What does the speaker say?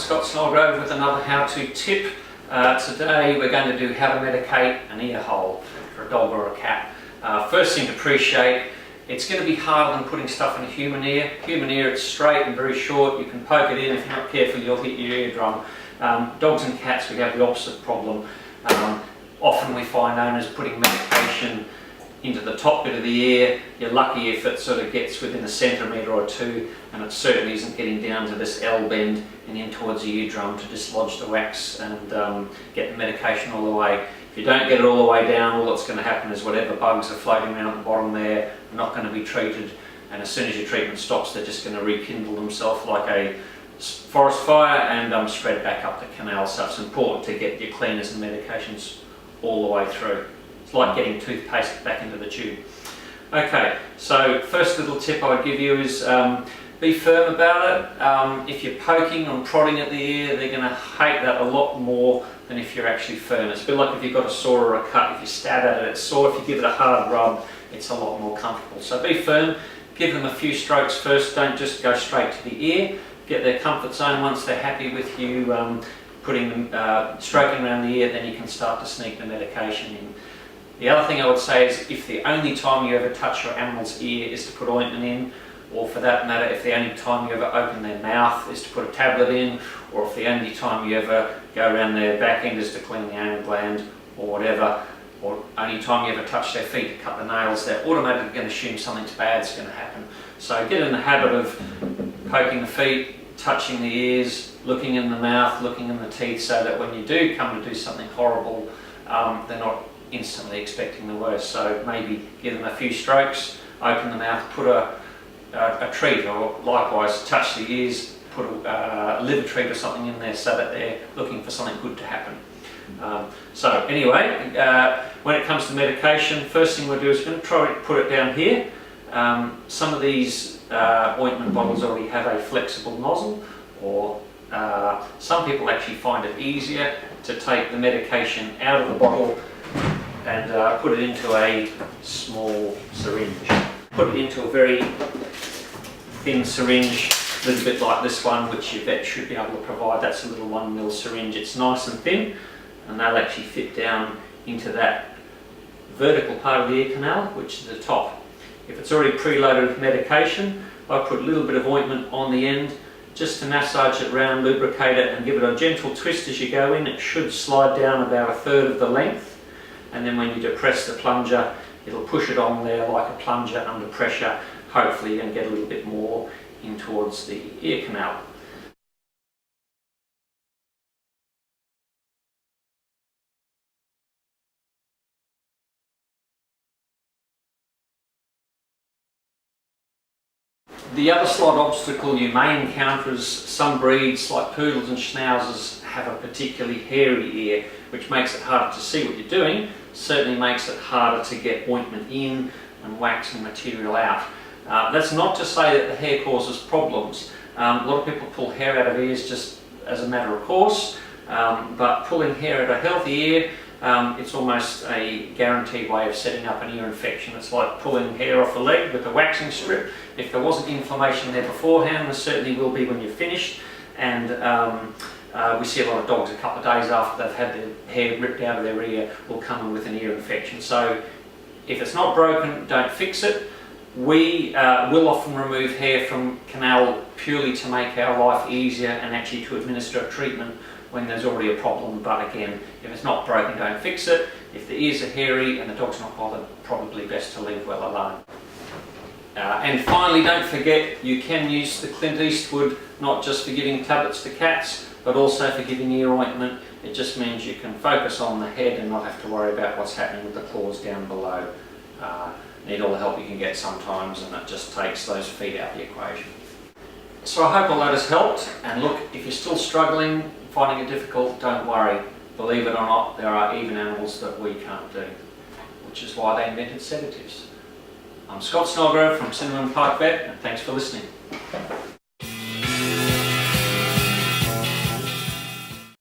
Scott Snellgrove with another how-to tip. Today we're going to do how to medicate an ear hole for a dog or a cat. First thing to appreciate, it's going to be harder than putting stuff in a human ear. Human ear, it's straight and very short. You can poke it in. If you're not careful, you'll hit your eardrum. Dogs and cats, we have the opposite problem. Often we find owners putting medication into the top bit of the ear. You're lucky if it sort of gets within a centimetre or two, and it certainly isn't getting down to this L bend and in towards the eardrum to dislodge the wax and get the medication all the way. If you don't get it all the way down, all that's going to happen is whatever bugs are floating around at the bottom there are not going to be treated, and as soon as your treatment stops, they're just going to rekindle themselves like a forest fire and spread back up the canal. So it's important to get your cleaners and medications all the way through. It's like getting toothpaste back into the tube. Okay, so first little tip I would give you is be firm about it. If you're poking and prodding at the ear, they're going to hate that a lot more than if you're actually firm. It's a bit like if you've got a sore or a cut. If you stab at it, it's sore. If you give it a hard rub, it's a lot more comfortable. So be firm. Give them a few strokes first. Don't just go straight to the ear. Get their comfort zone. Once they're happy with you putting them, stroking around the ear, then you can start to sneak the medication in. The other thing I would say is if the only time you ever touch your animal's ear is to put ointment in, or for that matter, if the only time you ever open their mouth is to put a tablet in, or if the only time you ever go around their back end is to clean the anal gland or whatever, or only time you ever touch their feet to cut the nails, they're automatically going to assume something bad's going to happen. So get in the habit of poking the feet, touching the ears, looking in the mouth, looking in the teeth, so that when you do come to do something horrible, they're not instantly expecting the worst. So maybe give them a few strokes, open the mouth, put a treat, or likewise touch the ears, put a liver treat or something in there so that they're looking for something good to happen. So anyway, when it comes to medication, first thing we'll do is we're going to try to put it down here. Some of these ointment bottles already have a flexible nozzle, or some people actually find it easier to take the medication out of the bottle and put it into a small syringe. Put it into a very thin syringe, a little bit like this one, which your vet should be able to provide. That's a little 1 ml syringe. It's nice and thin, and they'll actually fit down into that vertical part of the ear canal, which is the top. If it's already preloaded with medication, I put a little bit of ointment on the end just to massage it around, lubricate it, and give it a gentle twist as you go in. It should slide down about 1/3 of the length, and then when you depress the plunger, it'll push it on there like a plunger under pressure. Hopefully you're going to get a little bit more in towards the ear canal. The other slight obstacle you may encounter is some breeds like poodles and schnauzers have a particularly hairy ear, which makes it harder to see what you're doing. Certainly makes it harder to get ointment in and wax and material out. That's not to say that the hair causes problems. A lot of people pull hair out of ears just as a matter of course, but pulling hair out of a healthy ear, it's almost a guaranteed way of setting up an ear infection. It's like pulling hair off a leg with a waxing strip. If there wasn't inflammation there beforehand, there certainly will be when you're finished. And we see a lot of dogs a couple of days after they've had their hair ripped out of their ear will come in with an ear infection. So if it's not broken, don't fix it. We will often remove hair from canal purely to make our life easier and actually to administer a treatment when there's already a problem. But again, if it's not broken, don't fix it. If the ears are hairy and the dog's not bothered, probably best to leave well alone. And finally, don't forget, you can use the Clint Eastwood not just for giving tablets to cats, but also for giving ear ointment. It just means you can focus on the head and not have to worry about what's happening with the claws down below. Need all the help you can get sometimes, and that just takes those feet out of the equation. So I hope all that has helped, and look, if you're still struggling, finding it difficult, don't worry. Believe it or not, there are even animals that we can't do, which is why they invented sedatives. I'm Scott Snellgrove from Cinnamon Park Vet, and thanks for listening.